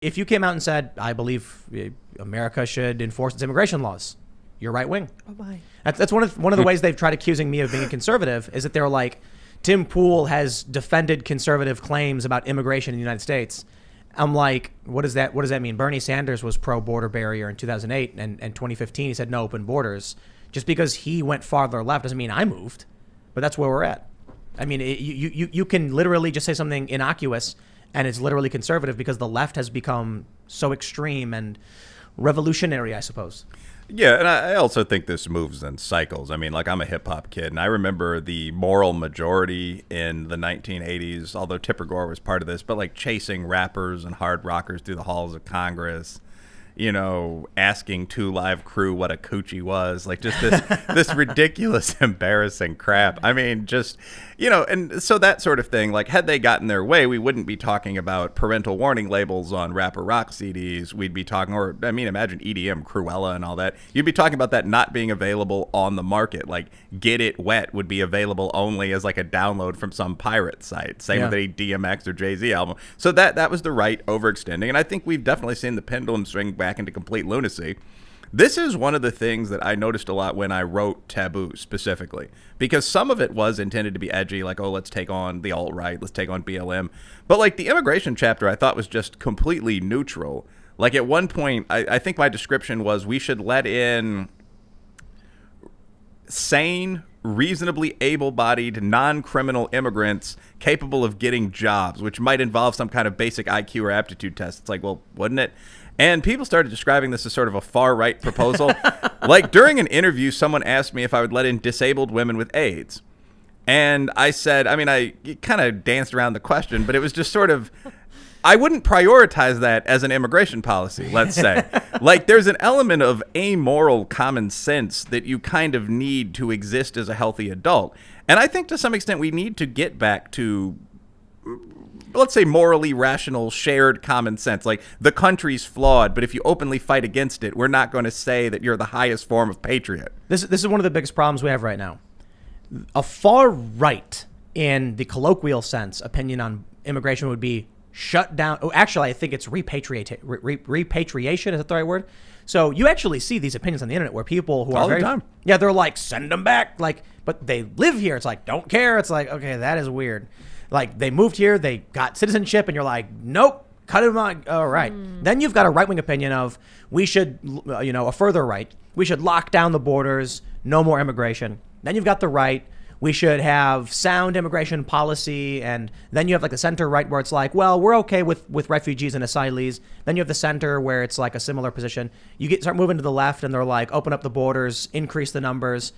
If you came out and said, I believe America should enforce its immigration laws, you're right wing. Oh my. That's one of the ways they've tried accusing me of being a conservative is that they're like, Tim Pool has defended conservative claims about immigration in the United States. I'm like, what does that mean? Bernie Sanders was pro border barrier in 2008 and 2015 he said no open borders. Just because he went farther left doesn't mean I moved, but that's where we're at. I mean, you can literally just say something innocuous and it's literally conservative because the left has become so extreme and revolutionary, I suppose. Yeah, and I also think this moves in cycles. I mean, like, I'm a hip-hop kid, and I remember the moral majority in the 1980s, although Tipper Gore was part of this, but, like, chasing rappers and hard rockers through the halls of Congress, you know, asking Two Live Crew what a coochie was, like, just this ridiculous, embarrassing crap. I mean, just, you know, and so that sort of thing, like, had they gotten their way, we wouldn't be talking about parental warning labels on rapper rock CDs. We'd be talking, or, I mean, imagine EDM, Cruella and all that. You'd be talking about that not being available on the market. Like, Get It Wet would be available only as, like, a download from some pirate site. Same with a DMX or Jay-Z album. So that was the right overextending, and I think we've definitely seen the pendulum swing back into complete lunacy. This is one of the things that I noticed a lot when I wrote Taboo specifically, because some of it was intended to be edgy, like, oh, let's take on the alt-right, let's take on BLM. But, like, the immigration chapter I thought was just completely neutral. Like, at one point, I think my description was we should let in sane, reasonably able-bodied, non-criminal immigrants capable of getting jobs, which might involve some kind of basic IQ or aptitude test. It's like, well, wouldn't it? And people started describing this as sort of a far-right proposal. Like, during an interview, someone asked me if I would let in disabled women with AIDS. And I said, I mean, I kind of danced around the question, but it was just sort of, I wouldn't prioritize that as an immigration policy, let's say. Like, there's an element of amoral common sense that you kind of need to exist as a healthy adult. And I think to some extent we need to get back to, let's say, morally rational, shared common sense. Like, the country's flawed, but if you openly fight against it, we're not going to say that you're the highest form of patriot. This is one of the biggest problems we have right now. A far right, in the colloquial sense, opinion on immigration would be shut down. Oh, actually, I think it's repatriation. Is that the right word? So you actually see these opinions on the internet where people who are all the time. Yeah, they're like, send them back. Like, but they live here. It's like, don't care. It's like, okay, that is weird. Like, they moved here, they got citizenship, and you're like, nope, cut them on. All right. Then you've got a right-wing opinion of we should, you know, a further right. We should lock down the borders, no more immigration. Then you've got the right. We should have sound immigration policy. And then you have like the center right where it's like, well, we're okay with refugees and asylees. Then you have the center where it's like a similar position. You start moving to the left and they're like, open up the borders, increase the numbers.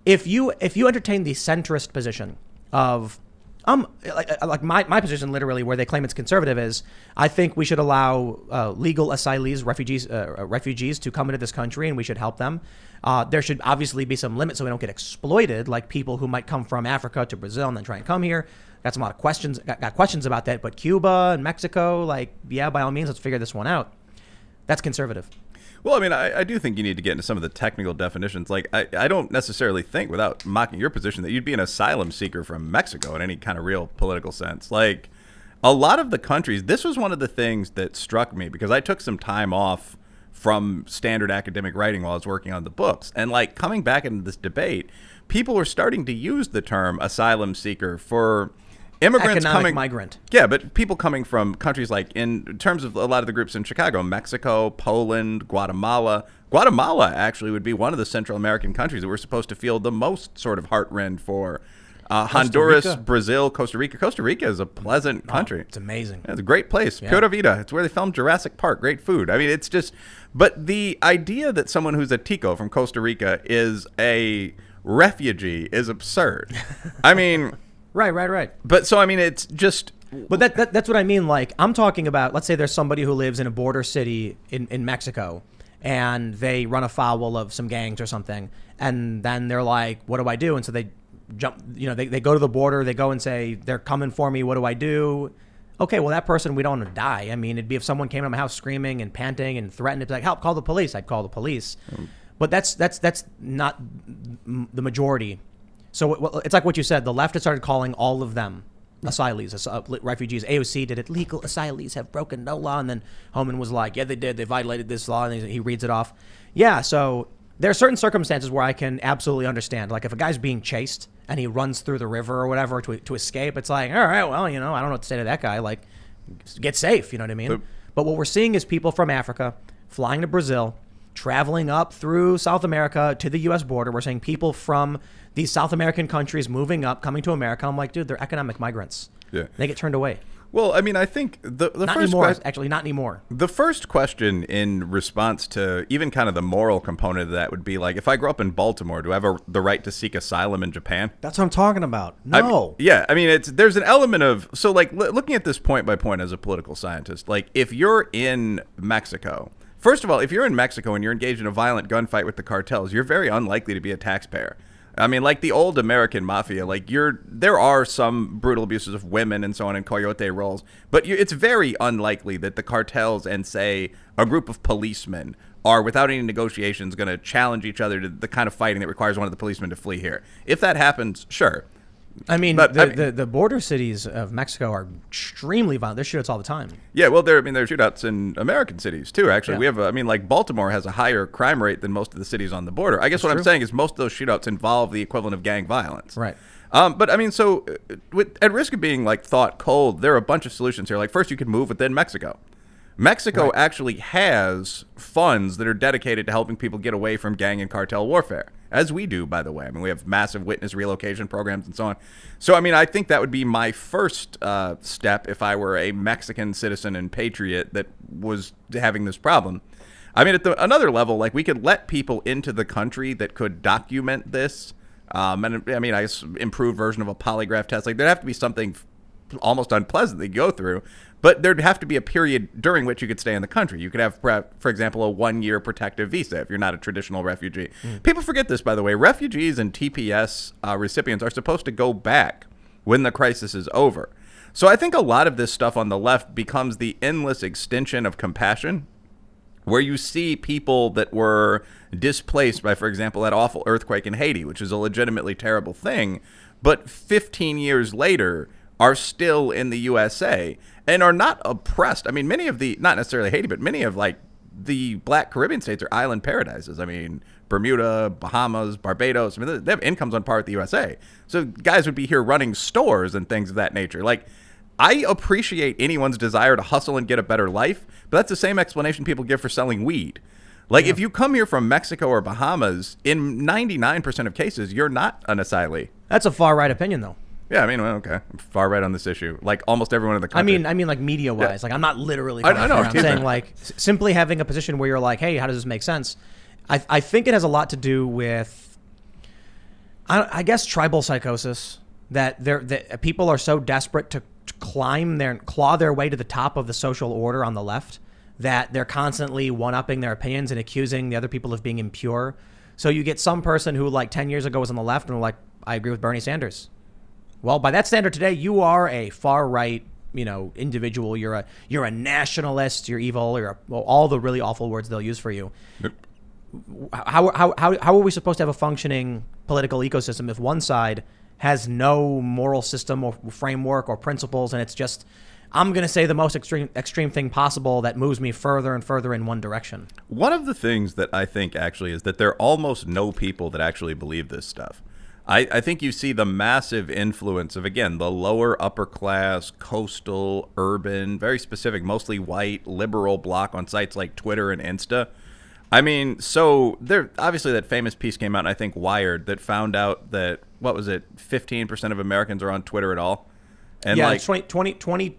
If you entertain the centrist position of, like my position literally where they claim it's conservative is, I think we should allow legal asylees, refugees to come into this country and we should help them. There should obviously be some limits so we don't get exploited, like people who might come from Africa to Brazil and then try and come here. Got a lot of questions, got questions about that, but Cuba and Mexico, like, yeah, by all means, let's figure this one out. That's conservative. Well, I mean, I do think you need to get into some of the technical definitions. Like, I don't necessarily think, without mocking your position, that you'd be an asylum seeker from Mexico in any kind of real political sense. Like, a lot of the countries, this was one of the things that struck me, because I took some time off from standard academic writing while I was working on the books. And, like, coming back into this debate, people were starting to use the term asylum seeker for immigrants economic migrant. Yeah, but people coming from countries like, in terms of a lot of the groups in Chicago, Mexico, Poland, Guatemala. Guatemala actually would be one of the Central American countries that we're supposed to feel the most sort of heart-rend for. Honduras, Brazil, Costa Rica. Costa Rica is a pleasant country. It's amazing. It's a great place. Yeah. Pura Vida. It's where they filmed Jurassic Park. Great food. I mean, it's just, but the idea that someone who's a Tico from Costa Rica is a refugee is absurd. I mean... Right. But so, I mean, it's just... But that's what I mean. Like, I'm talking about, let's say there's somebody who lives in a border city in Mexico, and they run afoul of some gangs or something, and then they're like, what do I do? And so they jump, you know, they go to the border, they go and say, they're coming for me, what do I do? Okay, well, that person, we don't want to die. I mean, it'd be if someone came to my house screaming and panting and threatened to be like, help, call the police. I'd call the police. But that's not the majority. So it's like what you said. The left has started calling all of them asylees, refugees. AOC did it. Legal asylees have broken no law. And then Homan was like, yeah, they did. They violated this law. And he reads it off. Yeah, so there are certain circumstances where I can absolutely understand. Like if a guy's being chased and he runs through the river or whatever to escape, it's like, all right, well, I don't know what to say to that guy. Like, get safe, you know what I mean? But what we're seeing is people from Africa flying to Brazil, traveling up through South America to the U.S. border. We're seeing people from these South American countries moving up, coming to America. I'm like, dude, they're economic migrants. Yeah. They get turned away. Well, I mean, I think the not first anymore. Actually, not anymore. The first question in response to even kind of the moral component of that would be like, if I grew up in Baltimore, do I have the right to seek asylum in Japan? That's what I'm talking about. No. I mean, there's an element of, so like looking at this point by point as a political scientist, like if you're in Mexico, first of all, if you're in Mexico and you're engaged in a violent gunfight with the cartels, you're very unlikely to be a taxpayer. I mean, like the old American mafia, like there are some brutal abuses of women and so on in coyote roles, but it's very unlikely that the cartels and, say, a group of policemen are, without any negotiations, going to challenge each other to the kind of fighting that requires one of the policemen to flee here. If that happens, sure. I mean, the border cities of Mexico are extremely violent. There's shootouts all the time. Yeah, well, there's shootouts in American cities too. Actually, Yeah. we have. Like Baltimore has a higher crime rate than most of the cities on the border. I guess what I'm saying is most of those shootouts involve the equivalent of gang violence. Right. But I mean, so at risk of being like thought cold, there are a bunch of solutions here. Like first, you could move within Mexico. Mexico actually has funds that are dedicated to helping people get away from gang and cartel warfare, as we do, by the way. I mean, we have massive witness relocation programs and so on. So, I mean, I think that would be my first step if I were a Mexican citizen and patriot that was having this problem. I mean, at another level, like we could let people into the country that could document this. And I mean, I guess improved version of a polygraph test. Like there'd have to be something almost unpleasant to go through, but there'd have to be a period during which you could stay in the country. You could have, for example, a 1-year protective visa if you're not a traditional refugee. People forget this, by the way. Refugees and TPS recipients are supposed to go back when the crisis is over. So I think a lot of this stuff on the left becomes the endless extension of compassion, where you see people that were displaced by, for example, that awful earthquake in Haiti, which is a legitimately terrible thing, but 15 years later are still in the USA and are not oppressed. I mean, many of not necessarily Haiti, but many of like the Black Caribbean states are island paradises. I mean, Bermuda, Bahamas, Barbados. I mean, they have incomes on par with the USA. So guys would be here running stores and things of that nature. Like, I appreciate anyone's desire to hustle and get a better life, but that's the same explanation people give for selling weed. Like, if you come here from Mexico or Bahamas, in 99% of cases, you're not an asylee. That's a far right opinion, though. Yeah, I mean, well, okay, I'm far right on this issue. Like almost everyone in the country. I mean, like media-wise. Yeah. Like, I'm not literally. I know. I'm saying like simply having a position where you're like, hey, how does this make sense? I think it has a lot to do with, I guess, tribal psychosis. That people are so desperate to claw their way to the top of the social order on the left that they're constantly one-upping their opinions and accusing the other people of being impure. So you get some person who like 10 years ago was on the left and were like, I agree with Bernie Sanders. Well, by that standard today, you are a far right, individual. You're a nationalist. You're evil. All the really awful words they'll use for you. Yep. How are we supposed to have a functioning political ecosystem if one side has no moral system or framework or principles, and it's just, I'm going to say the most extreme thing possible that moves me further and further in one direction? One of the things that I think actually is that there are almost no people that actually believe this stuff. I think you see the massive influence of, again, the lower upper class, coastal, urban, very specific, mostly white, liberal bloc on sites like Twitter and Insta. I mean, so there obviously that famous piece came out, and I think Wired, that found out that, 15% of Americans are on Twitter at all? And yeah, like 20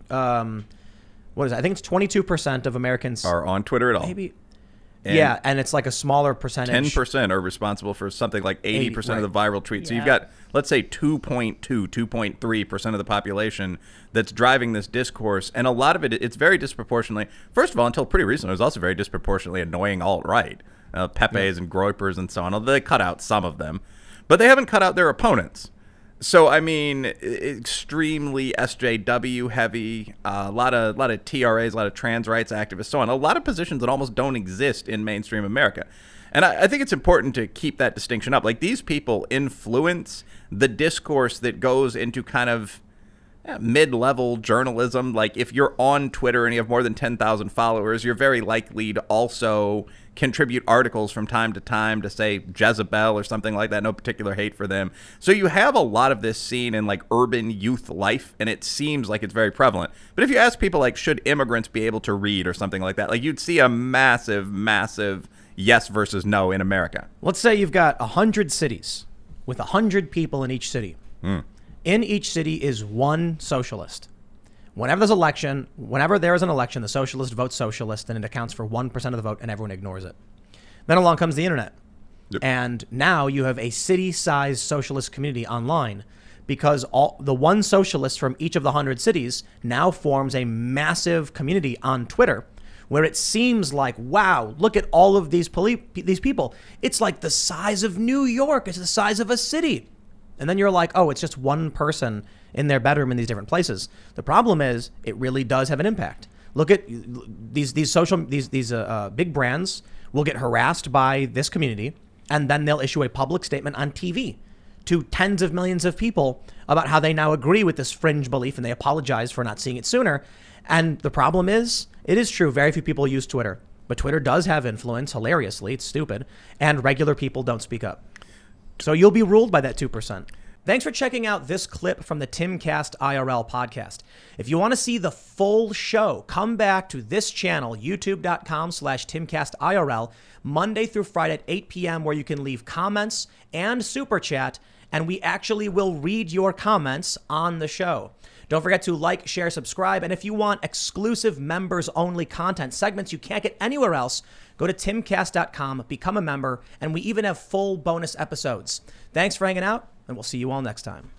what is it? I think it's 22% of Americans are on Twitter at all. Maybe. And it's like a smaller percentage. 10% are responsible for something like 80% right. of the viral tweets. Yeah. So you've got, let's say, 2.3% of the population that's driving this discourse. And a lot of it's very disproportionately, first of all, until pretty recently, it was also very disproportionately annoying alt-right. Pepes and Groypers and so on. They cut out some of them. But they haven't cut out their opponents. So, I mean, extremely SJW heavy, a lot of TRAs, a lot of trans rights activists, so on. A lot of positions that almost don't exist in mainstream America. And I think it's important to keep that distinction up. Like, these people influence the discourse that goes into kind of mid-level journalism. Like if you're on Twitter and you have more than 10,000 followers, you're very likely to also contribute articles from time to time to say Jezebel or something like that. No particular hate for them. So you have a lot of this seen in like urban youth life, and it seems like it's very prevalent. But if you ask people like, should immigrants be able to read or something like that, like you'd see a massive yes versus no in America. Let's say you've got 100 cities with 100 people in each city. In each city is one socialist. Whenever there is an election, the socialist votes socialist, and it accounts for 1% of the vote, and everyone ignores it. Then along comes the internet. Yep. And now you have a city-sized socialist community online because the one socialist from each of the 100 cities now forms a massive community on Twitter where it seems like, wow, look at all of these people. It's like the size of New York. It's the size of a city. And then you're like, oh, it's just one person in their bedroom in these different places. The problem is it really does have an impact. Look at these big brands will get harassed by this community, and then they'll issue a public statement on TV to tens of millions of people about how they now agree with this fringe belief, and they apologize for not seeing it sooner. And the problem is, it is true, very few people use Twitter, but Twitter does have influence, hilariously, it's stupid, and regular people don't speak up. So you'll be ruled by that 2%. Thanks for checking out this clip from the Timcast IRL podcast. If you want to see the full show, come back to this channel, youtube.com/TimcastIRL, Monday through Friday at 8 p.m., where you can leave comments and super chat, and we actually will read your comments on the show. Don't forget to like, share, subscribe, and if you want exclusive members-only content, segments you can't get anywhere else, go to timcast.com, become a member, and we even have full bonus episodes. Thanks for hanging out, and we'll see you all next time.